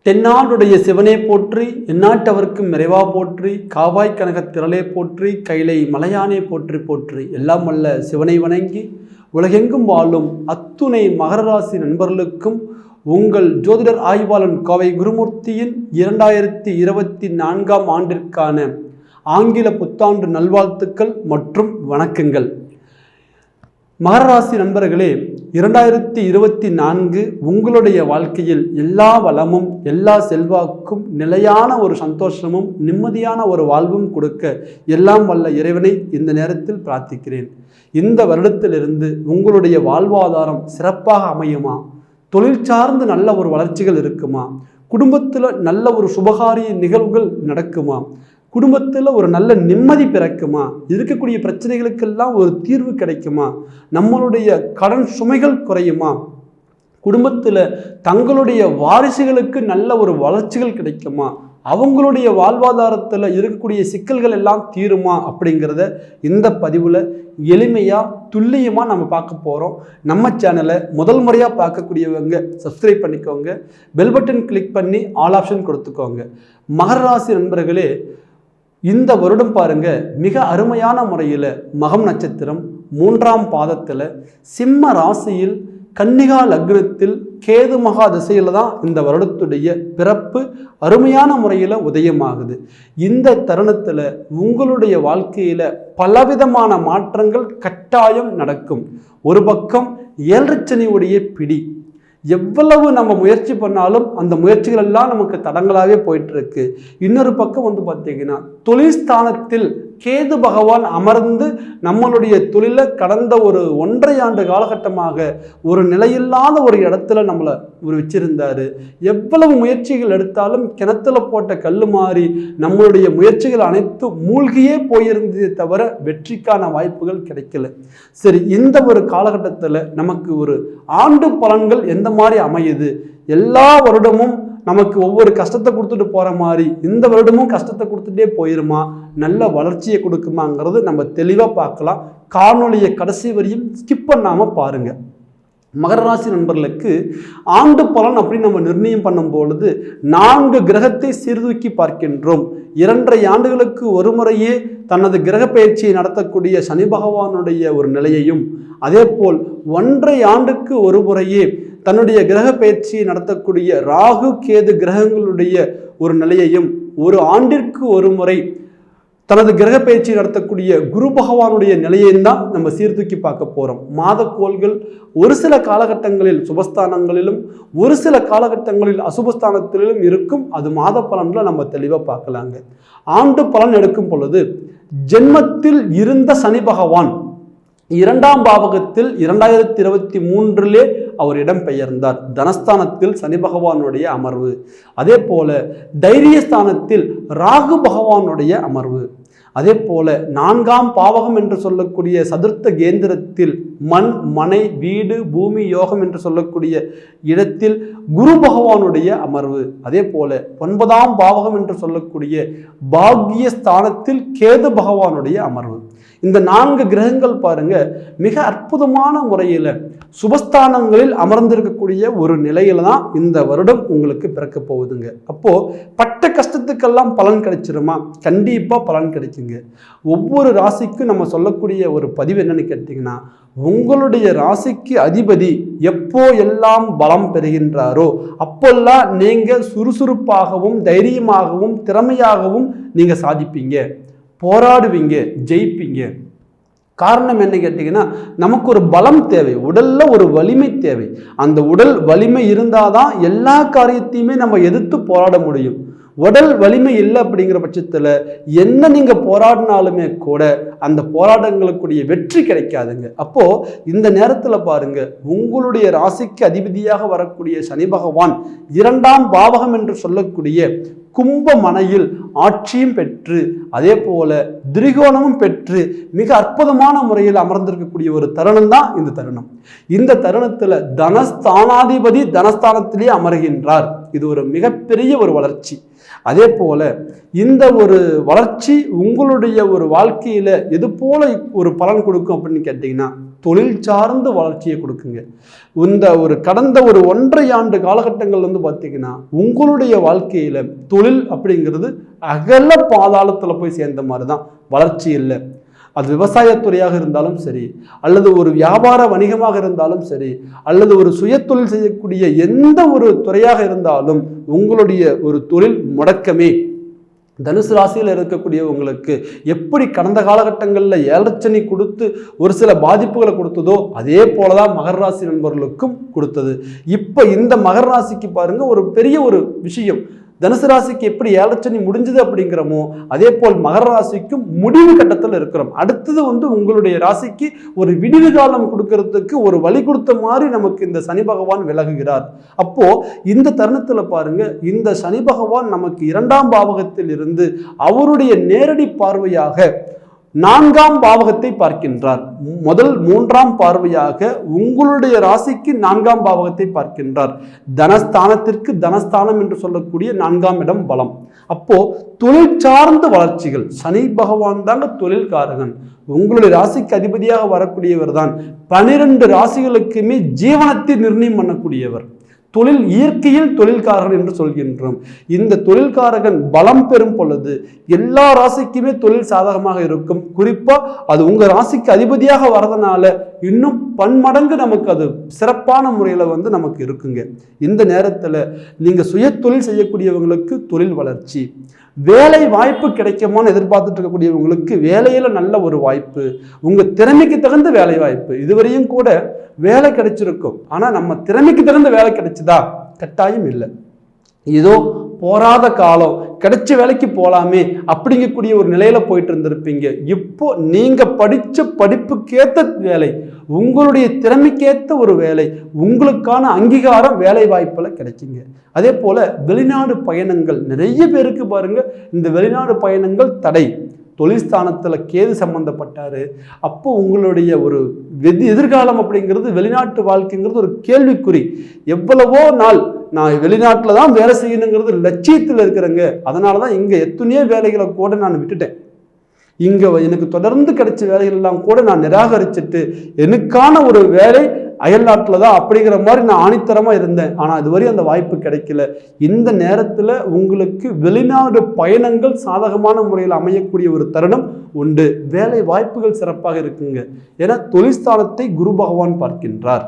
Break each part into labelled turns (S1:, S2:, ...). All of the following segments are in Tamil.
S1: தென்னாடுடைய சிவனே போற்றி, எந்நாட்டவர்க்கும் நிறைவா போற்றி, காவாய் கனகத் திரளே போற்றி, கைலை மலையானே போற்றி போற்றி. எல்லாம் வல்ல சிவனை வணங்கி உலகெங்கும் வாழும் அத்துணை மகர ராசி நண்பர்களுக்கும் உங்கள் ஜோதிடர் ஆய்வாளன் கோவை குருமூர்த்தியின் 2024ஆம் ஆண்டிற்கான ஆங்கில புத்தாண்டு நல்வாழ்த்துக்கள் மற்றும் வணக்கங்கள். மகர ராசி நண்பர்களே, 2024 உங்களுடைய வாழ்க்கையில் எல்லா வளமும் எல்லா செல்வாக்கும் நிலையான ஒரு சந்தோஷமும் நிம்மதியான ஒரு வாழ்வும் கொடுக்க எல்லாம் வல்ல இறைவனை இந்த நேரத்தில் பிரார்த்திக்கிறேன். இந்த வருடத்திலிருந்து உங்களுடைய வாழ்வாதாரம் சிறப்பாக அமையுமா? தொழில் சார்ந்து நல்ல ஒரு வளர்ச்சிகள் இருக்குமா? குடும்பத்தில் நல்ல ஒரு சுபகாரிய நிகழ்வுகள் நடக்குமா? குடும்பத்தில் ஒரு நல்ல நிம்மதி பிறக்குமா? இருக்கக்கூடிய பிரச்சனைகளுக்கெல்லாம் ஒரு தீர்வு கிடைக்குமா? நம்மளுடைய கடன் சுமைகள் குறையுமா? குடும்பத்தில் தங்களுடைய வாரிசுகளுக்கு நல்ல ஒரு வளர்ச்சிகள் கிடைக்குமா? அவங்களுடைய வாழ்வாதாரத்தில் இருக்கக்கூடிய சிக்கல்கள் எல்லாம் தீருமா? அப்படிங்கிறத இந்த பதிவில் எளிமையாக துல்லியமாக நம்ம பார்க்க போகிறோம். நம்ம சேனலை முதல் முறையாக பார்க்கக்கூடியவங்க சப்ஸ்கிரைப் பண்ணிக்கோங்க, பெல் பட்டன் கிளிக் பண்ணி ஆல் ஆப்ஷன் கொடுத்துக்கோங்க. மகர ராசி நண்பர்களே, இந்த வருடம் பாருங்க, மிக அருமையான முறையில் மகம் நட்சத்திரம் 3ஆம் பாதத்தில் சிம்ம ராசியில் கன்னிகா லக்னத்தில் கேது மகா திசையில் தான் இந்த வருடத்துடைய பிறப்பு அருமையான முறையில் உதயமாகுது. இந்த தருணத்தில் உங்களுடைய வாழ்க்கையில் பலவிதமான மாற்றங்கள் கட்டாயம் நடக்கும். ஒரு பக்கம் 7 சனியுடைய பிடி, எவ்வளவு நம்ம முயற்சி பண்ணாலும் அந்த முயற்சிகள் எல்லாம் நமக்கு தடங்களாகவே போயிட்டு இருக்கு. இன்னொரு பக்கம் பார்த்தீங்கன்னா தொழில் ஸ்தானத்தில் கேது பகவான் அமர்ந்து நம்மளுடைய தொழிலை கடந்த ஒரு 1.5 ஆண்டு காலகட்டமாக ஒரு நிலையில்லாத ஒரு இடத்துல நம்மளை வச்சிருந்தாரு. எவ்வளவு முயற்சிகள் எடுத்தாலும் கிணத்துல போட்ட கல் மாறி நம்மளுடைய முயற்சிகள் அனைத்து மூழ்கியே போயிருந்ததே தவிர வெற்றிக்கான வாய்ப்புகள் கிடைக்கல. சரி, இந்த ஒரு காலகட்டத்தில் நமக்கு ஒரு ஆண்டு பலன்கள் எந்த மாதிரி அமையுது? எல்லா வருடமும் நமக்கு ஒவ்வொரு கஷ்டத்தை கொடுத்துட்டு போற மாதிரி இந்த வருடமும் கஷ்டத்தை கொடுத்துட்டே போயிருமா? நல்ல வளர்ச்சியை கொடுக்குமாங்கிறது நம்ம தெளிவா பார்க்கலாம். காணொலியை கடைசி வரையும் ஸ்கிப் பண்ணாம பாருங்க. மகர ராசி நண்பர்களுக்கு ஆண்டு பலன் அப்படின்னு நம்ம நிர்ணயம் பண்ணும் பொழுது 4 கிரகத்தை சீர்தூக்கி பார்க்கின்றோம். 2.5 ஆண்டுகளுக்கு ஒரு முறையே தனது கிரக பயிற்சியை நடத்தக்கூடிய சனி பகவானுடைய ஒரு நிலையையும், அதே போல் 1.5 ஆண்டுக்கு ஒரு முறையே தன்னுடைய கிரக பயிற்சியை நடத்தக்கூடிய ராகு கேது கிரகங்களுடைய ஒரு நிலையையும், ஒரு ஆண்டிற்கு ஒரு முறை தனது கிரக பயிற்சி நடத்தக்கூடிய குரு பகவானுடைய நிலையையும் தான் நம்ம சீர்தூக்கி பார்க்க போகிறோம். மாதக்கோள்கள் ஒரு சில காலகட்டங்களில் சுபஸ்தானங்களிலும் ஒரு சில காலகட்டங்களில் அசுபஸ்தானத்திலும் இருக்கும். அது மாத பலன்களை நம்ம தெளிவாக பார்க்கலாங்க. ஆண்டு பலன் எடுக்கும் பொழுது ஜென்மத்தில் இருந்த சனி பகவான் 2ஆம் பாவகத்தில் 2023 அவர் இடம் பெயர்ந்தார். தனஸ்தானத்தில் சனி பகவானுடைய அமர்வு, அதே போல தைரியஸ்தானத்தில் ராகு பகவானுடைய அமர்வு, அதே போல 4ஆம் பாவகம் என்று சொல்லக்கூடிய சதுர்த்த கேந்திரத்தில் மண் மனை வீடு பூமி யோகம் என்று சொல்லக்கூடிய இடத்தில் குரு பகவானுடைய அமர்வு, அதே போல 9ஆம் பாவகம் என்று சொல்லக்கூடிய பாக்ய ஸ்தானத்தில் கேது பகவானுடைய அமர்வு. இந்த 4 கிரகங்கள் பாருங்க மிக அற்புதமான முறையில் சுபஸ்தானங்களில் அமர்ந்திருக்கக்கூடிய ஒரு நிலையில தான் இந்த வருடம் உங்களுக்கு பிறக்க போகுதுங்க. அப்போ பட்ட கஷ்டத்துக்கெல்லாம் பலன் கிடைச்சிருமா? கண்டிப்பா பலன் கிடைக்குங்க. ஒவ்வொரு ராசிக்கும் நம்ம சொல்லக்கூடிய ஒரு பதிவு என்னன்னு கேட்டீங்கன்னா, உங்களுடைய ராசிக்கு அதிபதி எப்போ எல்லாம் பலம் பெறுகின்றாரோ அப்பெல்லாம் நீங்க சுறுசுறுப்பாகவும் தைரியமாகவும் திறமையாகவும் நீங்க சாதிப்பீங்க, போராடுவீங்க, ஜெயிப்பீங்க. காரணம் என்ன கேட்டீங்கன்னா, நமக்கு ஒரு பலம் தேவை, உடல்ல ஒரு வலிமை தேவை. அந்த உடல் வலிமை இருந்தாதான் எல்லா காரியத்தையுமே நம்ம எதிர்த்து போராட முடியும். உடல் வலிமை இல்லை அப்படிங்கிற பட்சத்தில் என்ன நீங்க போராடினாலுமே கூட அந்த போராட்டங்களுக்குரிய வெற்றி கிடைக்காதுங்க. அப்போ இந்த நேரத்தில் பாருங்க, உங்களுடைய ராசிக்கு அதிபதியாக வரக்கூடிய சனி பகவான் 2ஆம் பாவகம் என்று சொல்லக்கூடிய கும்ப மனையில் ஆட்சியும் பெற்று அதே போல திரிகோணமும் பெற்று மிக அற்புதமான முறையில் அமர்ந்திருக்கக்கூடிய ஒரு தருணம் தான் இந்த தருணம். இந்த தருணத்துல தனஸ்தானாதிபதி தனஸ்தானத்திலே அமர்கின்றார். இது ஒரு மிகப்பெரிய ஒரு வளர்ச்சி. அதே போல இந்த ஒரு வளர்ச்சி உங்களுடைய ஒரு வாழ்க்கையில எது போல ஒரு பலன் கொடுக்கும் அப்படின்னு கேட்டீங்கன்னா, தொழில் சார்ந்த வளர்ச்சியை கொடுக்குங்க. இந்த ஒரு கடந்த ஒரு 1.5 ஆண்டு காலகட்டங்கள் வந்து பார்த்தீங்கன்னா, உங்களுடைய வாழ்க்கையில தொழில் அப்படிங்கிறது அகல பாதாளத்துல போய் சேர்ந்த மாதிரி தான். வளர்ச்சி இல்லை. அது விவசாயத்துறையாக இருந்தாலும் சரி, அல்லது ஒரு வியாபார வணிகமாக இருந்தாலும் சரி, அல்லது ஒரு சுயத்தொழில் செய்யக்கூடிய எந்த ஒரு துறையாக இருந்தாலும் உங்களுடைய ஒரு தொழில் முடக்கமே. தனுசு ராசியில் இருக்கக்கூடிய உங்களுக்கு எப்படி கடந்த காலகட்டங்களில் 7 சனி கொடுத்து ஒரு சில பாதிப்புகளை கொடுத்ததோ அதே போலதான் மகர ராசி நண்பர்களுக்கும் கொடுத்தது. இப்போ இந்த மகர ராசிக்கு பாருங்க ஒரு பெரிய ஒரு விஷயம். தனுசு ராசிக்கு எப்படி 7 சனி முடிஞ்சது அப்படிங்கிறோமோ அதே போல் மகர ராசிக்கும் முடிவு கட்டத்தில் இருக்கிறோம். அடுத்தது வந்து உங்களுடைய ராசிக்கு ஒரு விடிவு காலம் கொடுக்கறதுக்கு ஒரு வழி கொடுத்த மாதிரி நமக்கு இந்த சனி பகவான் விலகுகிறார். அப்போ இந்த தருணத்துல பாருங்க, இந்த சனி பகவான் நமக்கு 2ஆம் பாவகத்தில் இருந்து அவருடைய நேரடி பார்வையாக 4ஆம் பாவகத்தை பார்க்கின்றார். முதல் 3ஆம் பார்வையாக உங்களுடைய ராசிக்கு 4ஆம் பாவகத்தை பார்க்கின்றார். தனஸ்தானத்திற்கு தனஸ்தானம் என்று சொல்லக்கூடிய 4ஆம் இடம் பலம். அப்போ தொழில் சார்ந்த வளர்ச்சிகள், சனி பகவான் தாங்க தொழில்காரகன். உங்களுடைய ராசிக்கு அதிபதியாக வரக்கூடியவர் தான் 12 ராசிகளுக்குமே ஜீவனத்தை நிர்ணயம் பண்ணக்கூடியவர். தொழில் இயற்கையில் தொழில்காரகன் என்று சொல்கின்றோம். இந்த தொழில்காரகன் பலம் பெறும் பொழுது எல்லா ராசிக்குமே தொழில் சாதகமாக இருக்கும். குறிப்பா அது உங்க ராசிக்கு அதிபதியாக வரதுனால இன்னும் பன்மடங்கு நமக்கு அது சிறப்பான முறையில் வந்து நமக்கு இருக்குங்க. இந்த நேரத்தில் நீங்க சுய தொழில் செய்யக்கூடியவங்களுக்கு தொழில் வளர்ச்சி, வேலை வாய்ப்பு கிடைக்குமான்னு எதிர்பார்த்துட்டு இருக்கக்கூடியவங்களுக்கு வேலையில நல்ல ஒரு வாய்ப்பு, உங்க திறமைக்கு தகுந்த வேலை வாய்ப்பு. இதுவரையும் கூட வேலை கிடைச்சிருக்கும், ஆனா நம்ம திறமைக்கு தகுந்த வேலை கிடைச்சதா? கட்டாயம் இல்லை. ஏதோ போராத காலம், கிடைச்ச வேலைக்கு போலாமே அப்படிங்கக்கூடிய ஒரு நிலையில போயிட்டு இருந்திருப்பீங்க. இப்போ நீங்க படிச்ச படிப்புக்கேத்த வேலை, உங்களுடைய திறமைக்கேத்த ஒரு வேலை, உங்களுக்கான அங்கீகாரம் வேலை வாய்ப்புல கிடைக்குங்க. அதே போல வெளிநாடு பயணங்கள் நிறைய பேருக்கு பாருங்க, இந்த வெளிநாடு பயணங்கள் தடை. தொழில் ஸ்தானத்துல கேது சம்பந்தப்பட்டாரு. அப்போ உங்களுடைய ஒரு எதிர்காலம் அப்படிங்கிறது, வெளிநாட்டு வாழ்க்கைங்கிறது ஒரு கேள்விக்குறி. எவ்வளவோ நாள் நான் வெளிநாட்டில் தான் வேலை செய்யணுங்கிறது லட்சியத்தில் இருக்கிறேங்க. அதனால தான் இங்கே எத்தனையோ வேலைகளை கூட நான் விட்டுட்டேன். இங்கே எனக்கு தொடர்ந்து கிடைச்ச வேலைகள் எல்லாம் கூட நான் நிராகரிச்சுட்டு எனக்கான ஒரு வேலை அயல்நாட்டில் தான் அப்படிங்கிற மாதிரி நான் ஆணித்தரமாக இருந்தேன். ஆனால் இதுவரை அந்த வாய்ப்பு கிடைக்கல. இந்த நேரத்தில் உங்களுக்கு வெளிநாடு பயணங்கள் சாதகமான முறையில் அமையக்கூடிய ஒரு தருணம் உண்டு. வேலை வாய்ப்புகள் சிறப்பாக இருக்குங்க. ஏன்னா தொழில்ஸ்தானத்தை குரு பகவான் பார்க்கின்றார்.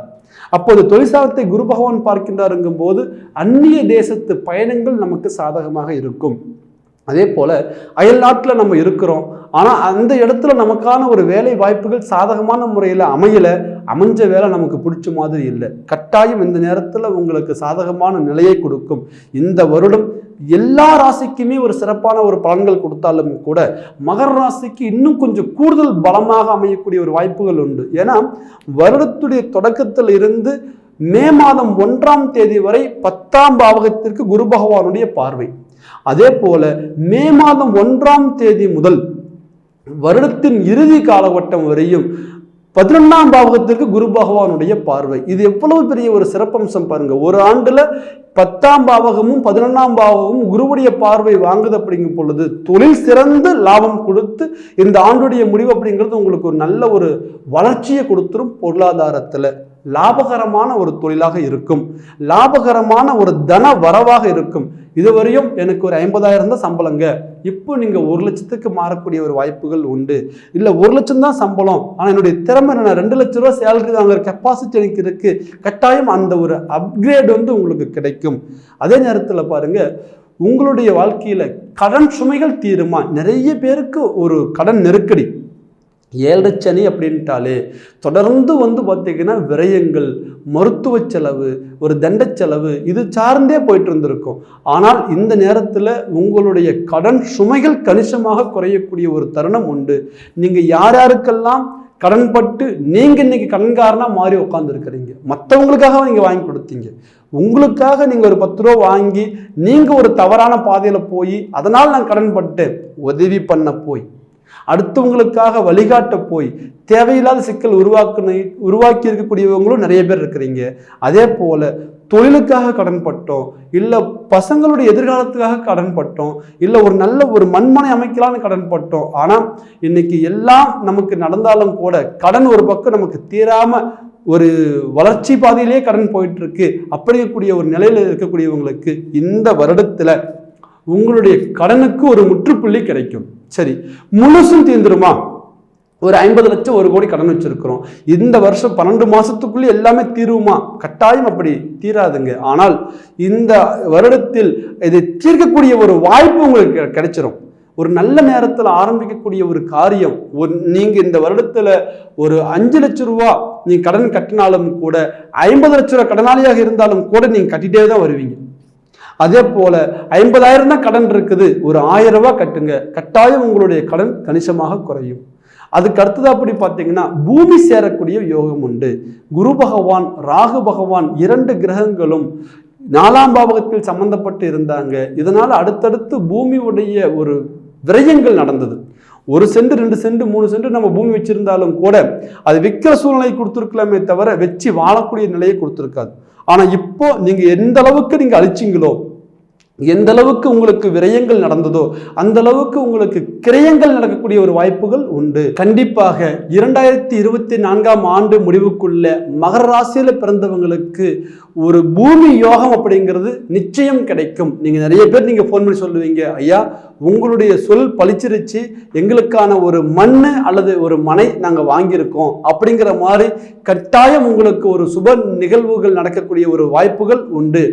S1: அப்போது தொழிற்சாலத்தை குரு பகவான் பார்க்கின்றாருங்கும் போது அந்நிய தேசத்து பயணங்கள் நமக்கு சாதகமாக இருக்கும். அதே போல அயல் நாட்டில் நம்ம இருக்கிறோம், ஆனால் அந்த இடத்துல நமக்கான ஒரு வேலை வாய்ப்புகள் சாதகமான முறையில் அமைஞ்ச வேலை நமக்கு பிடிச்ச மாதிரி இல்லை. கட்டாயம் இந்த நேரத்தில் உங்களுக்கு சாதகமான நிலையை கொடுக்கும். இந்த வருடம் எல்லா ராசிக்குமே ஒரு சிறப்பான ஒரு பலன்கள் கொடுத்தாலும் கூட மகர ராசிக்கு இன்னும் கொஞ்சம் கூடுதல் பலமாக அமையக்கூடிய ஒரு வாய்ப்புகள் உண்டு. ஏன்னா வருடத்துடைய தொடக்கத்தில் இருந்து மே மாதம் 1ஆம் தேதி வரை 10ஆம் பாவகத்திற்கு குரு பகவானுடைய பார்வை. அதே போல மே மாதம் 1ஆம் தேதி முதல் வருடத்தின் இறுதி காலகட்டம் வரையும் 11ஆம் பாவகத்திற்கு குரு பகவானுடைய பார்வை. இது எவ்வளவு பெரிய ஒரு சிறப்பம்சம் பாருங்க. ஒரு ஆண்டுல 10ஆம் பாவகமும் 11ஆம் பாவகமும் குருவுடைய பார்வை வாங்குது அப்படிங்கும் பொழுது தொழில் சிறந்த லாபம் கொடுத்து இந்த ஆண்டுடைய முடிவு அப்படிங்கிறது உங்களுக்கு ஒரு நல்ல ஒரு வளர்ச்சியை கொடுத்துரும். பொருளாதாரத்துல லாபகரமான ஒரு தொழிலாக இருக்கும், லாபகரமான ஒரு தன வரவாக இருக்கும். இதுவரையும் எனக்கு ஒரு 50,000 தான் சம்பளங்க, இப்போ நீங்க 1 லட்சத்துக்கு மாறக்கூடிய ஒரு வாய்ப்புகள் உண்டு. இல்ல 1 லட்சம் தான் சம்பளம், ஆனா என்னுடைய திறமை நான் 2 லட்ச ரூபாய் சேலரி வாங்குற கெப்பாசிட்டி எனக்கு இருக்கு. கட்டாயம் அந்த ஒரு அப்கிரேட் வந்து உங்களுக்கு கிடைக்கும். அதே நேரத்துல பாருங்க, உங்களுடைய வாழ்க்கையில கடன் சுமைகள் தீருமா? நிறைய பேருக்கு ஒரு கடன் நெருக்கடி. 7 சனி அப்படின்ட்டாலே தொடர்ந்து வந்து பார்த்தீங்கன்னா விரயங்கள், மருத்துவ செலவு, ஒரு தண்ட செலவு, இது சார்ந்தே போயிட்டு இருந்திருக்கும். ஆனால் இந்த நேரத்தில் உங்களுடைய கடன் சுமைகள் கணிசமாக குறையக்கூடிய ஒரு தருணம் உண்டு. நீங்கள் யார் யாருக்கெல்லாம் கடன்பட்டு நீங்கள் இன்னைக்கு கடன்காரனா மாறி உட்காந்துருக்கிறீங்க, மற்றவங்களுக்காக நீங்கள் வாங்கி கொடுத்தீங்க, உங்களுக்காக நீங்கள் ஒரு 10 ரூபா வாங்கி நீங்கள் ஒரு தவறான பாதையில் போய் அதனால் நான் கடன்பட்டு உதவி பண்ண போய் அடுத்தவங்களுக்காக வழிகாட்ட போய் தேவையில்லாத சிக்கல் உருவாக்கி இருக்கக்கூடியவங்களும் நிறைய பேர் இருக்கிறீங்க. அதே போல தொழிலுக்காக கடன் பட்டோம், இல்லை பசங்களுடைய எதிர்காலத்துக்காக கடன் பட்டோம், இல்லை ஒரு மண்மனை அமைக்கலான்னு கடன் பட்டோம். ஆனால் இன்னைக்கு எல்லாம் நமக்கு நடந்தாலும் கூட கடன் ஒரு பக்கம் நமக்கு தீராம ஒரு வளர்ச்சி பாதையிலே கடன் போயிட்டு இருக்கு. அப்படிங்கக்கூடிய ஒரு நிலையில இருக்கக்கூடியவங்களுக்கு இந்த வருடத்துல உங்களுடைய கடனுக்கு ஒரு முற்றுப்புள்ளி கிடைக்கும். சரி, முழுசும் தீர்ந்துருமா? ஒரு 50 லட்சம் 1 கோடி கடன் வச்சிருக்கிறோம், இந்த வருஷம் 12 மாசத்துக்குள்ளே எல்லாமே தீருமா? கட்டாயம் அப்படி தீராதுங்க. ஆனால் இந்த வருடத்தில் இதை தீர்க்கக்கூடிய ஒரு வாய்ப்பு உங்களுக்கு கிடைச்சிரும். ஒரு நல்ல நேரத்தில் ஆரம்பிக்கக்கூடிய ஒரு காரியம். நீங்க இந்த வருடத்துல ஒரு 5 லட்சம் ரூபா நீங்க கடன் கட்டினாலும் கூட, 50 லட்சம் ரூபாய் கடனாளியாக இருந்தாலும் கூட நீங்க கட்டிட்டே தான் வருவீங்க. அதே போல 50,000 தான் கடன் இருக்குது, ஒரு 1000 ரூபாய் கட்டுங்க, கட்டாயம் உங்களுடைய கடன் கணிசமாக குறையும். அதுக்கு அடுத்தது அப்படி பார்த்தீங்கன்னா பூமி சேரக்கூடிய யோகம் உண்டு. குரு பகவான் ராகு பகவான் 2 கிரகங்களும் 4ஆம் பாவகத்தில் சம்பந்தப்பட்டு இருந்தாங்க. இதனால அடுத்தடுத்து பூமியுடைய ஒரு விரயங்கள் நடந்தது. 1 சென்ட் 2 சென்ட் 3 சென்ட் நம்ம பூமி வச்சிருந்தாலும் கூட அது விற்கிற சூழ்நிலை கொடுத்துருக்கலாமே தவிர வச்சு வாழக்கூடிய நிலையை கொடுத்துருக்காது. ஆனா இப்போ நீங்க எந்த அளவுக்கு நீங்க அழிச்சிங்களோ, எந்த அளவுக்கு உங்களுக்கு விரயங்கள் நடந்ததோ அந்த அளவுக்கு உங்களுக்கு கிரயங்கள் நடக்கக்கூடிய ஒரு வாய்ப்புகள் உண்டு. கண்டிப்பாக 2024ஆம் ஆண்டு முடிவுக்குள்ள மகர ராசியில பிறந்தவங்களுக்கு ஒரு பூமி யோகம் அப்படிங்கிறது நிச்சயம் கிடைக்கும். நீங்க நிறைய பேர் நீங்க போன் பண்ணி சொல்லுவீங்க, ஐயா உங்களுடைய சொல் பழிச்சிருச்சு, எங்களுக்கான ஒரு மண்ணு அல்லது ஒரு மனை நாங்க வாங்கியிருக்கோம் அப்படிங்கிற மாதிரி கட்டாயம் உங்களுக்கு ஒரு சுப நிகழ்வுகள் நடக்கக்கூடிய ஒரு வாய்ப்புகள் உண்டு.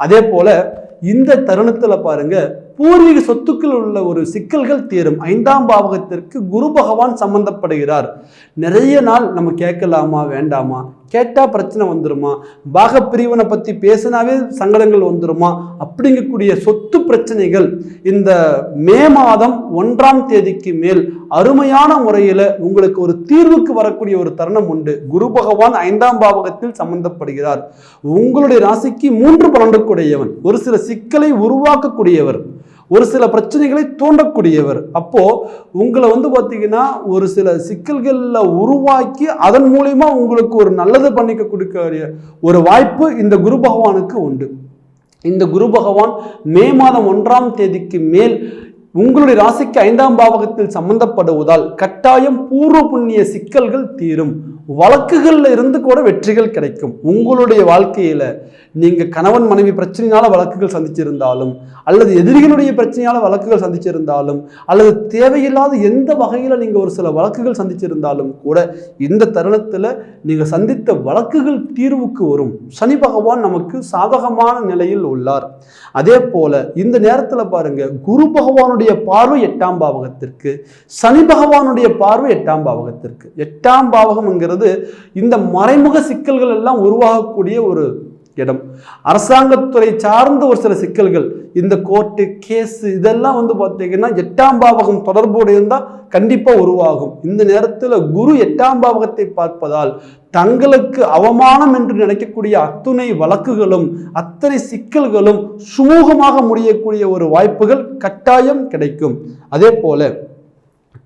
S1: அதே போல இந்த தருணத்துல பாருங்க, பூர்வீக சொத்துக்கள் உள்ள ஒரு சிக்கல்கள் தீரும். 5ஆம் பாவகத்திற்கு குரு பகவான் சம்பந்தப்படுகிறார். நிறைய நாள் நம்ம கேட்கலாமா வேண்டாமா, கேட்டா பிரச்சனை வந்துருமா, பாக பிரிவினை பத்தி பேசினாவே சங்கடங்கள் வந்துருமா அப்படிங்கக்கூடிய சொத்து பிரச்சனைகள் இந்த மே மாதம் 1ஆம் தேதிக்கு மேல் அருமையான முறையில உங்களுக்கு ஒரு தீர்வுக்கு வரக்கூடிய ஒரு தருணம் உண்டு. குரு பகவான் 5ஆம் பாவகத்தில் சம்பந்தப்படுகிறார். உங்களுடைய ராசிக்கு 3 12 ஒரு சில சிக்கலை உருவாக்கக்கூடியவர், ஒரு சில பிரச்சனைகளை தோண்டக்கூடியவர். அப்போ உங்களை பார்த்தீங்கன்னா ஒரு சில சிக்கல்கள்ல உருவாக்கி அதன் மூலியமா உங்களுக்கு ஒரு நல்லது பண்ணிக்க கொடுக்க ஒரு வாய்ப்பு இந்த குரு பகவானுக்கு உண்டு. இந்த குரு பகவான் மே மாதம் 1ஆம் தேதிக்கு மேல் உங்களுடைய ராசிக்கு 5ஆம் பாவகத்தில் சம்பந்தப்படுவதால் கட்டாயம் பூர்வ புண்ணிய சிக்கல்கள் தீரும். வழக்குகள்ல இருந்து கூட வெற்றிகள் கிடைக்கும். உங்களுடைய வாழ்க்கையில நீங்க கணவன் மனைவி பிரச்சனையால வழக்குகள் சந்திச்சிருந்தாலும், அல்லது எதிரிகளுடைய பிரச்சனையால வழக்குகள் சந்திச்சிருந்தாலும், அல்லது தேவையில்லாத எந்த வகையில நீங்க ஒரு சில வழக்குகள் சந்திச்சிருந்தாலும் கூட இந்த தருணத்துல நீங்க சந்தித்த வழக்குகள் தீர்வுக்கு வரும். சனி பகவான் நமக்கு சாதகமான நிலையில் உள்ளார். அதே போல இந்த நேரத்துல பாருங்க, குரு பகவானுடைய பார்வை 8ஆம் பாவகத்திற்கு, சனி பகவானுடைய பார்வை 8ஆம் பாவகத்திற்கு. 8ஆம் பாவகம்ங்கிறது இந்த மறைமுக சிக்கல்கள் எல்லாம் உருவாகக்கூடிய ஒரு இடம். அரசாங்கத்துறை சார்ந்த ஒரு சில சிக்கல்கள், இந்த கோர்ட்டு கேஸ் இதெல்லாம் பார்த்தீங்கன்னா 8ஆம் பாவகம் தொடர்போடு இருந்தால் கண்டிப்பா உருவாகும். இந்த நேரத்தில் குரு 8ஆம் பாவகத்தை பார்ப்பதால் தங்களுக்கு அவமானம் என்று நினைக்கக்கூடிய அத்துணை வழக்குகளும் அத்தனை சிக்கல்களும் சுமூகமாக முடியக்கூடிய ஒரு வாய்ப்புகள் கட்டாயம் கிடைக்கும். அதே போல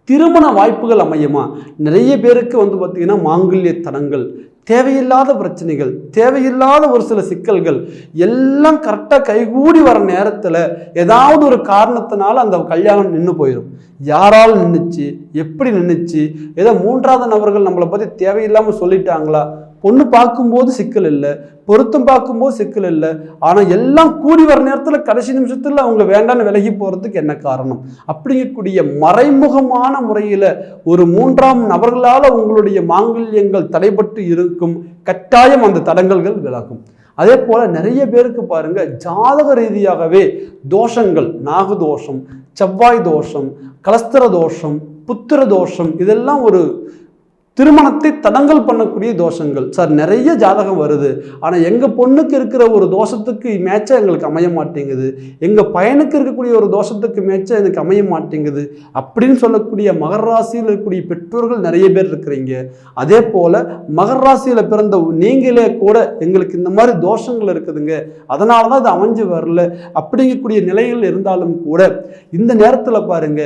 S1: திருமண வாய்ப்புகள் அமையுமா? நிறைய பேருக்கு பார்த்தீங்கன்னா மாங்கல்ய தடங்கள், தேவையில்லாத பிரச்சனைகள், தேவையில்லாத ஒரு சில சிக்கல்கள் எல்லாம் கரெக்டாக கைகூடி வர நேரத்தில் ஏதாவது ஒரு காரணத்தினால அந்த கல்யாணம் நின்று போயிடும். யாரால் நின்றுச்சு, எப்படி நின்றுச்சு, ஏதோ 3வது நபர்கள் நம்மளை பற்றி தேவையில்லாமல் சொல்லிட்டாங்களா, பொண்ணு பார்க்கும்போது சிக்கல் இல்லை, பொருத்தம் பார்க்கும்போது சிக்கல் இல்லை, ஆனால் எல்லாம் கூடி வர நேரத்தில் கடைசி நிமிஷத்தில் அவங்க வேண்டான்னு விலகி போகிறதுக்கு என்ன காரணம் அப்படிங்கக்கூடிய மறைமுகமான முறையில் ஒரு 3ஆம் நபர்களால் உங்களுடைய மாங்கல்யங்கள் தடைபட்டு இருக்கும். கட்டாயம் அந்த தடங்கல்கள் விலகும். அதே போல நிறைய பேருக்கு பாருங்க, ஜாதக ரீதியாகவே தோஷங்கள், நாகு தோஷம், செவ்வாய் தோஷம், கலஸ்திர தோஷம், புத்திர தோஷம், இதெல்லாம் ஒரு திருமணத்தை தடங்கல் பண்ணக்கூடிய தோஷங்கள். சார் நிறைய ஜாதகம் வருது, ஆனால் எங்கள் பொண்ணுக்கு இருக்கிற ஒரு தோஷத்துக்கு மேட்சாக எங்களுக்கு அமைய மாட்டேங்குது, எங்கள் பையனுக்கு இருக்கக்கூடிய ஒரு தோஷத்துக்கு மேட்சாக எனக்கு அமைய மாட்டேங்குது அப்படின்னு சொல்லக்கூடிய மகர ராசியில் இருக்கக்கூடிய பெற்றோர்கள் நிறைய பேர் இருக்கிறீங்க. அதே போல் மகர ராசியில் பிறந்த நீங்களே கூட எங்களுக்கு இந்த மாதிரி தோஷங்கள் இருக்குதுங்க, அதனால தான் இது அமைஞ்சு வரல அப்படிங்கக்கூடிய நிலைகள் இருந்தாலும் கூட இந்த நேரத்தில் பாருங்க,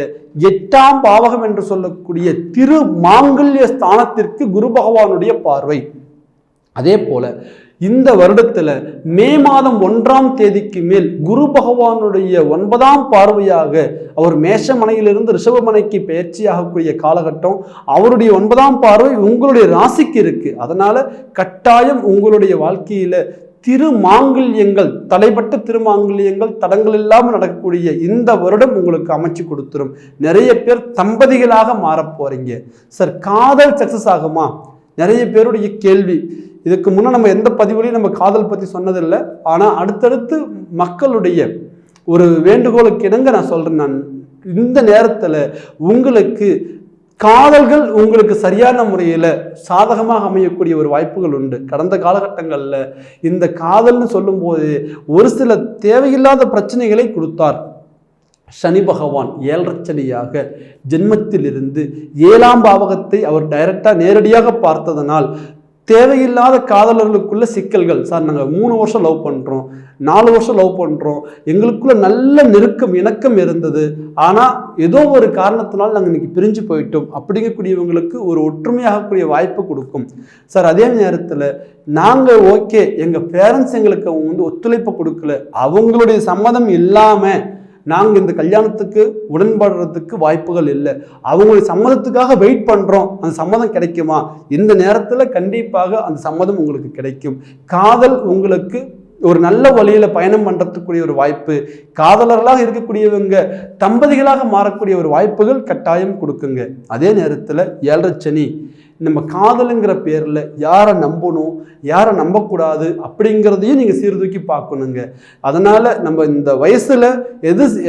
S1: 8ஆம் பாவகம் என்று சொல்லக்கூடிய திரு மாங்கல்ய ஸ்தானத்திற்கு குரு பகவானுடைய பார்வை. அதே போல இந்த வருடத்துல மே மாதம் 1ஆம் தேதிக்கு மேல் குரு பகவானுடைய 9ஆம் பார்வையாக அவர் மேஷமனையிலிருந்து ரிஷபமனைக்கு பயிற்சியாகக்கூடிய காலகட்டம். அவருடைய 9ஆம் பார்வை உங்களுடைய ராசிக்கு இருக்கு. அதனால கட்டாயம் உங்களுடைய வாழ்க்கையில திருமாங்கல்யங்கள், தடைப்பட்ட திருமாங்கல்யங்கள் தடங்கள் இல்லாமல் நடக்கக்கூடிய இந்த வருடம் உங்களுக்கு அமைச்சு கொடுத்துரும். நிறைய பேர் தம்பதிகளாக மாற போறீங்க. சார், காதல் சக்சஸ் ஆகுமா? நிறைய பேருடைய கேள்வி. இதுக்கு முன்னே நம்ம எந்த பதிவுலையும் நம்ம காதல் பற்றி சொன்னதில்லை. ஆனால் அடுத்தடுத்து மக்களுடைய ஒரு வேண்டுகோளுக்கு இணங்க நான் சொல்கிறேன். நான் இந்த நேரத்தில் உங்களுக்கு காதல்கள் உங்களுக்கு சரியான முறையில் சாதகமாக அமையக்கூடிய ஒரு வாய்ப்புகள் உண்டு. கடந்த காலகட்டங்களில் இந்த காதல்னு சொல்லும்போது ஒரு சில தேவையில்லாத பிரச்சனைகளை கொடுத்தார். சனி பகவான் 7.5 சனியாக ஜென்மத்திலிருந்து 7ஆம் பாவகத்தை அவர் நேரடியாக பார்த்ததனால் தேவையில்லாத காதலர்களுக்குள்ள சிக்கல்கள். சார், நாங்கள் 3 வருஷம் லவ் பண்ணுறோம், 4 வருஷம் லவ் பண்ணுறோம், எங்களுக்குள்ள நல்ல நெருக்கம் இணக்கம் இருந்தது, ஆனால் ஏதோ ஒரு காரணத்தினால் நாங்கள் இன்னைக்கு பிரிஞ்சு போயிட்டோம் அப்படிங்கக்கூடியவங்களுக்கு ஒரு ஒற்றுமையாகக்கூடிய வாய்ப்பு கொடுக்கும். சார், அதே நேரத்தில் நாங்கள் ஓகே, எங்கள் பேரண்ட்ஸ் எங்களுக்கு அவங்க ஒத்துழைப்பு கொடுக்கல, அவங்களுடைய சம்மதம் இல்லாமல் நாங்கள் இந்த கல்யாணத்துக்கு உடன்படுறதுக்கு வாய்ப்புகள் இல்லை, அவங்களுடைய சம்மதத்துக்காக வெயிட் பண்ணுறோம், அந்த சம்மதம் கிடைக்குமா? இந்த நேரத்தில் கண்டிப்பாக அந்த சம்மதம் உங்களுக்கு கிடைக்கும். காதல் உங்களுக்கு ஒரு நல்ல வழியில் பயணம் பண்ணுறதுக்குரிய ஒரு வாய்ப்பு, காதலர்களாக இருக்கக்கூடியவங்க தம்பதிகளாக மாறக்கூடிய ஒரு வாய்ப்புகள் கட்டாயம் கொடுக்குங்க. அதே நேரத்தில் 7.5 சனி நம்ம காதலுங்கிற பேரில் யாரை நம்பணும் யாரை நம்பக்கூடாது அப்படிங்கிறதையும் நீங்கள் சீர்தூக்கி பார்க்கணுங்க. அதனால் நம்ம இந்த வயசில்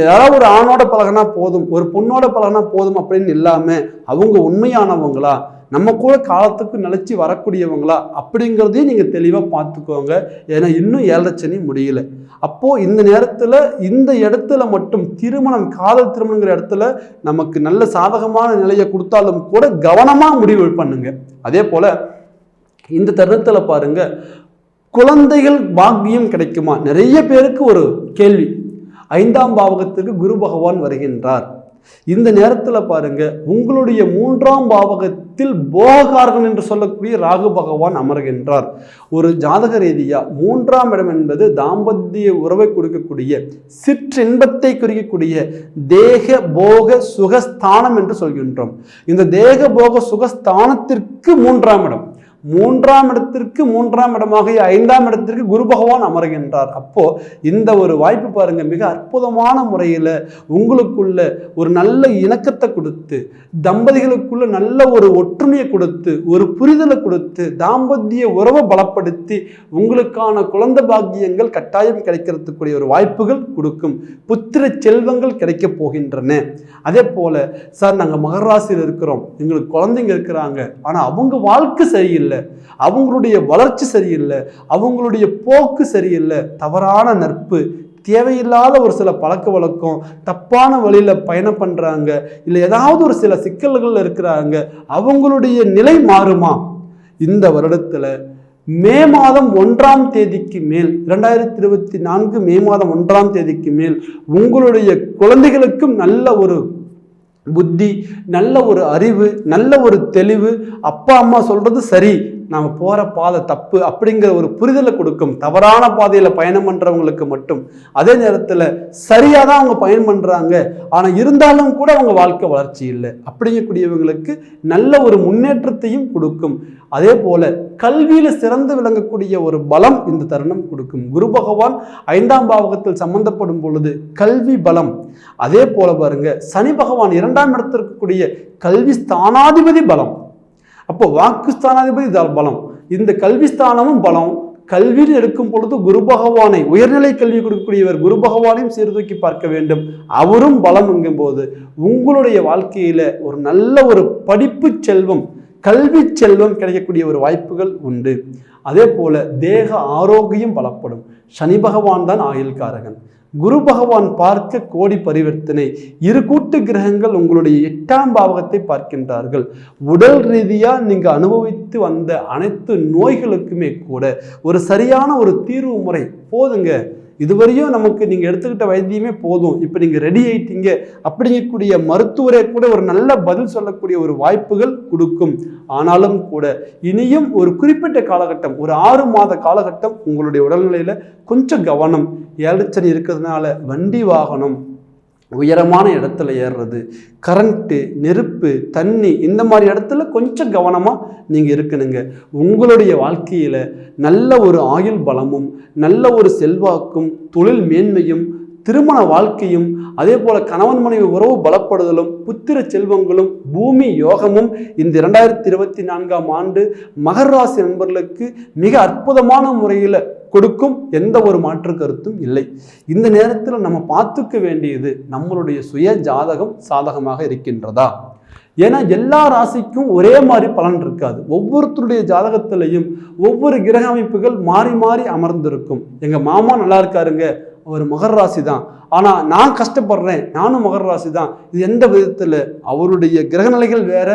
S1: யாராவது ஒரு ஆணோட பழகினா போதும், ஒரு பொண்ணோட பழகினா போதும் அப்படின்னு இல்லாமல் அவங்க உண்மையானவங்களா, நம்ம கூட காலத்துக்கு நிலைச்சி வரக்கூடியவங்களா அப்படிங்கிறதையும் நீங்கள் தெளிவாக பார்த்துக்கோங்க. ஏன்னா இன்னும் 7.5 சனி முடியல. அப்போது இந்த நேரத்தில் இந்த இடத்துல மட்டும் திருமணம், காதல் திருமணங்கிற இடத்துல நமக்கு நல்ல சாதகமான நிலையை கொடுத்தாலும் கூட கவனமாக முடிவு பண்ணுங்க. அதே போல் இந்த தருணத்தில் பாருங்க, குழந்தைகள் பாக்கியம் கிடைக்குமா? நிறைய பேருக்கு ஒரு கேள்வி. 5ஆம் பாவகத்துக்கு குரு பகவான் வருகின்றார். இந்த நேரத்தில் பாருங்க, உங்களுடைய 3ஆம் பாவகத்தில் போககாரகன் என்று சொல்லக்கூடிய ராகு பகவான் அமர்கின்றார். ஒரு ஜாதக ரீதியா 3ஆம் இடம் என்பது தாம்பத்திய உறவை கொடுக்கக்கூடிய, சிற்றின்பத்தை குறிக்கக்கூடிய தேக போக சுகஸ்தானம் என்று சொல்கின்றோம். இந்த தேக போக சுகஸ்தானத்திற்கு 3ஆம் இடம், 3ஆம் இடத்திற்கு 3ஆம் இடமாக 5ஆம் இடத்திற்கு குரு பகவான் அமர்கின்றார். அப்போ இந்த ஒரு வாய்ப்பு பாருங்க, மிக அற்புதமான முறையில் உங்களுக்குள்ள ஒரு நல்ல இணக்கத்தை கொடுத்து, தம்பதிகளுக்குள்ள நல்ல ஒரு ஒற்றுமையை கொடுத்து, ஒரு புரிதலை கொடுத்து, தாம்பத்திய உறவை பலப்படுத்தி உங்களுக்கான குழந்தை பாக்கியங்கள் கட்டாயம் கிடைக்கிறதுக்குரிய ஒரு வாய்ப்புகள் கொடுக்கும். புத்திர செல்வங்கள் கிடைக்க போகின்றன. அதே போல சார், நாங்கள் மகராசியில் இருக்கிறோம், எங்களுக்கு குழந்தைங்க இருக்கிறாங்க, ஆனால் அவங்க வாழ்க்கை சரியில்லை, அவங்களுடைய வளர்ச்சி சரியில்லை, அவங்களுடைய போக்கு சரியில்லை, தவறான நட்பு, தேவையில்லாத ஒரு சில பழக்க வழக்கம், தப்பான வழியில் பயணம் பண்ணுறாங்க, இல்லை ஏதாவது ஒரு சில சிக்கல்கள் இருக்கிறாங்க, அவங்களுடைய நிலை மாறுமா? இந்த வருடத்தில் மே மாதம் 1ஆம் தேதிக்கு மேல், 2024 மே மாதம் 1ஆம் தேதிக்கு மேல் உங்களுடைய குழந்தைகளுக்கும் நல்ல ஒரு புத்தி, நல்ல ஒரு அறிவு, நல்ல ஒரு தெளிவு, அப்பா அம்மா சொல்றது சரி, நாம் போகிற பாதை தப்பு அப்படிங்கிற ஒரு புரிதலை கொடுக்கும். தவறான பாதையில் பயணம் பண்ணுறவங்களுக்கு மட்டும். அதே நேரத்தில் சரியாக தான் அவங்க பயணம் பண்ணுறாங்க, ஆனால் இருந்தாலும் கூட அவங்க வாழ்க்கை வளர்ச்சி இல்லை அப்படிங்கக்கூடியவங்களுக்கு நல்ல ஒரு முன்னேற்றத்தையும் கொடுக்கும். அதே போல கல்வியில் சிறந்து விளங்கக்கூடிய ஒரு பலம் இந்த தருணம் கொடுக்கும். குரு பகவான் 5ஆம் பாவகத்தில் சம்பந்தப்படும் பொழுது கல்வி பலம். அதே போல பாருங்க, சனி பகவான் 2ஆம் இடத்தில் இருக்கக்கூடிய கல்வி ஸ்தானாதிபதி பலம். அப்போ வாக்கு ஸ்தானாதிபதி பலம், இந்த கல்வி ஸ்தானமும் பலம். கல்வியில் எடுக்கும் பொழுது குரு பகவானை, உயர்நிலை கல்வி கொடுக்கக்கூடியவர் குரு பகவானையும் சீர்தூக்கி பார்க்க வேண்டும், அவரும் பலம் என்கும் போது உங்களுடைய வாழ்க்கையில ஒரு நல்ல ஒரு படிப்பு செல்வம், கல்வி செல்வம் கிடைக்கக்கூடிய ஒரு வாய்ப்புகள் உண்டு. அதே போல தேக ஆரோக்கியம் பலப்படும். சனி பகவான் தான் ஆயுள்காரகன். குரு பகவான் பார்க்க கோடி பரிவர்த்தனை. 2 கூட்டு கிரகங்கள் உங்களுடைய 8ஆம் பாவகத்தை பார்க்கின்றார்கள். உடல் ரீதியாக நீங்கள் அனுபவித்து வந்த அனைத்து நோய்களுக்குமே கூட ஒரு சரியான ஒரு தீர்வு முறை போதுங்க. இதுவரையும் நமக்கு நீங்கள் எடுத்துக்கிட்ட வைத்தியமே போதும், இப்போ நீங்கள் ரெடி ஆயிட்டீங்க அப்படிங்கக்கூடிய மருத்துவரை கூட ஒரு நல்ல பதில் சொல்லக்கூடிய ஒரு வாய்ப்புகள் கொடுக்கும். ஆனாலும் கூட இனியும் ஒரு குறிப்பிட்ட காலகட்டம், ஒரு 6 மாத காலகட்டம் உங்களுடைய உடல்நிலையில் கொஞ்சம் கவனம். ஏழச்சனி இருக்கிறதுனால வண்டி வாகனம், உயரமான இடத்துல ஏறுறது, கரண்ட்டு, நெருப்பு, தண்ணி, இந்த மாதிரி இடத்துல கொஞ்சம் கவனமாக நீங்கள் இருக்கணுங்க. உங்களுடைய வாழ்க்கையில் நல்ல ஒரு ஆயுள் பலமும் நல்ல ஒரு செல்வாக்கும் தொழில் மேன்மையும் திருமண வாழ்க்கையும் அதே போல கணவன் மனைவி உறவு பலப்படுதலும் புத்திர செல்வங்களும் பூமி யோகமும் இந்த 2024ஆம் ஆண்டு மகர ராசி நண்பர்களுக்கு மிக அற்புதமான முறையில் கொடுக்கும். எந்த ஒரு மாற்று கருத்தும் இல்லை. இந்த நேரத்தில் நம்ம பார்த்துக்க வேண்டியது நம்மளுடைய சுய ஜாதகம் சாதகமாக இருக்கின்றதா. ஏன்னா எல்லா ராசிக்கும் ஒரே மாதிரி பலன் இருக்காது. ஒவ்வொருத்தருடைய ஜாதகத்திலையும் ஒவ்வொரு கிரக அமைப்புகள் மாறி மாறி அமர்ந்திருக்கும். எங்கள் மாமா நல்லா இருக்காருங்க, அவர் மகர ராசி தான், ஆனால் நான் கஷ்டப்படுறேன், நானும் மகர ராசி தான். இது எந்த விதத்தில்? அவருடைய கிரகநிலைகள் வேற,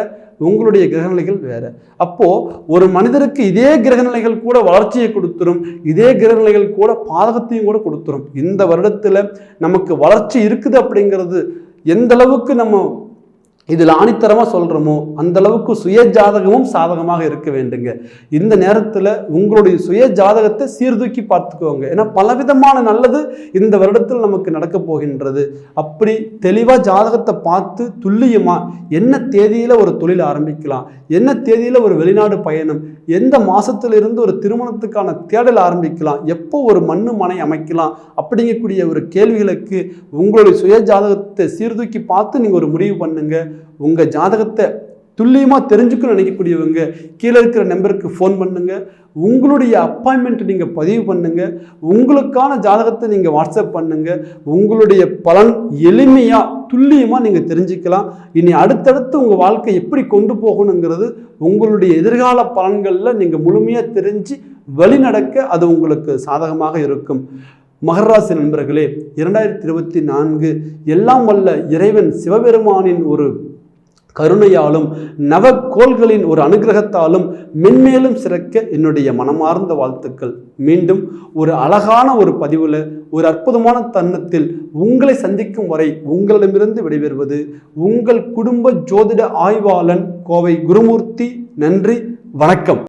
S1: உங்களுடைய கிரகநிலைகள் வேற. அப்போ ஒரு மனிதருக்கு இதே கிரகநிலைகள் கூட வளர்ச்சியை கொடுத்துரும், இதே கிரகநிலைகள் கூட பாதகத்தையும் கூட கொடுத்துரும். இந்த வருடத்தில் நமக்கு வளர்ச்சி இருக்குது அப்படிங்கிறது எந்த அளவுக்கு நம்ம இதில் ஆணித்தரமாக சொல்கிறோமோ அந்த அளவுக்கு சுய ஜாதகமும் சாதகமாக இருக்க வேண்டுங்க. இந்த நேரத்தில் உங்களுடைய சுய ஜாதகத்தை சீர்தூக்கி பார்த்துக்கோங்க. ஏன்னா பலவிதமான நல்லது இந்த வருடத்தில் நமக்கு நடக்க போகின்றது. அப்படி தெளிவாக ஜாதகத்தை பார்த்து துல்லியமாக என்ன தேதியில் ஒரு தொழில் ஆரம்பிக்கலாம், என்ன தேதியில் ஒரு வெளிநாடு பயணம், எந்த மாதத்திலிருந்து ஒரு திருமணத்துக்கான தேடல் ஆரம்பிக்கலாம், எப்போ ஒரு மனை அமைக்கலாம் அப்படிங்கக்கூடிய ஒரு கேள்விகளுக்கு உங்களுடைய சுய ஜாதகத்தை சீர்தூக்கி பார்த்து நீங்கள் ஒரு முடிவு பண்ணுங்க. உங்கள் ஜாதகத்தை துல்லியமாக தெரிஞ்சுக்கணும்னு நினைக்கக்கூடியவங்க கீழே இருக்கிற நம்பருக்கு ஃபோன் பண்ணுங்க. உங்களுடைய அப்பாயின்மெண்ட் நீங்கள் பதிவு பண்ணுங்க. உங்களுக்கான ஜாதகத்தை நீங்கள் வாட்ஸ்அப் பண்ணுங்க. உங்களுடைய பலன் எளிமையாக துல்லியமாக நீங்கள் தெரிஞ்சுக்கலாம். இனி அடுத்தடுத்து உங்கள் வாழ்க்கை எப்படி கொண்டு போகணுங்கிறது உங்களுடைய எதிர்கால பலன்களில் நீங்கள் முழுமையாக தெரிஞ்சு வழிநடக்க அது உங்களுக்கு சாதகமாக இருக்கும். மகர ராசி நண்பர்களே, 2024 எல்லாம் வல்ல இறைவன் சிவபெருமானின் ஒரு கருணையாலும் நவக்கோள்களின் ஒரு அனுகிரகத்தாலும் மென்மேலும் சிறக்க என்னுடைய மனமார்ந்த வாழ்த்துக்கள். மீண்டும் ஒரு அழகான ஒரு பதிவில் ஒரு அற்புதமான தருணத்தில் உங்களை சந்திக்கும் வரை உங்களிடமிருந்து விடைபெறுவது உங்கள் குடும்ப ஜோதிட ஆய்வாளன் கோவை குருமூர்த்தி. நன்றி, வணக்கம்.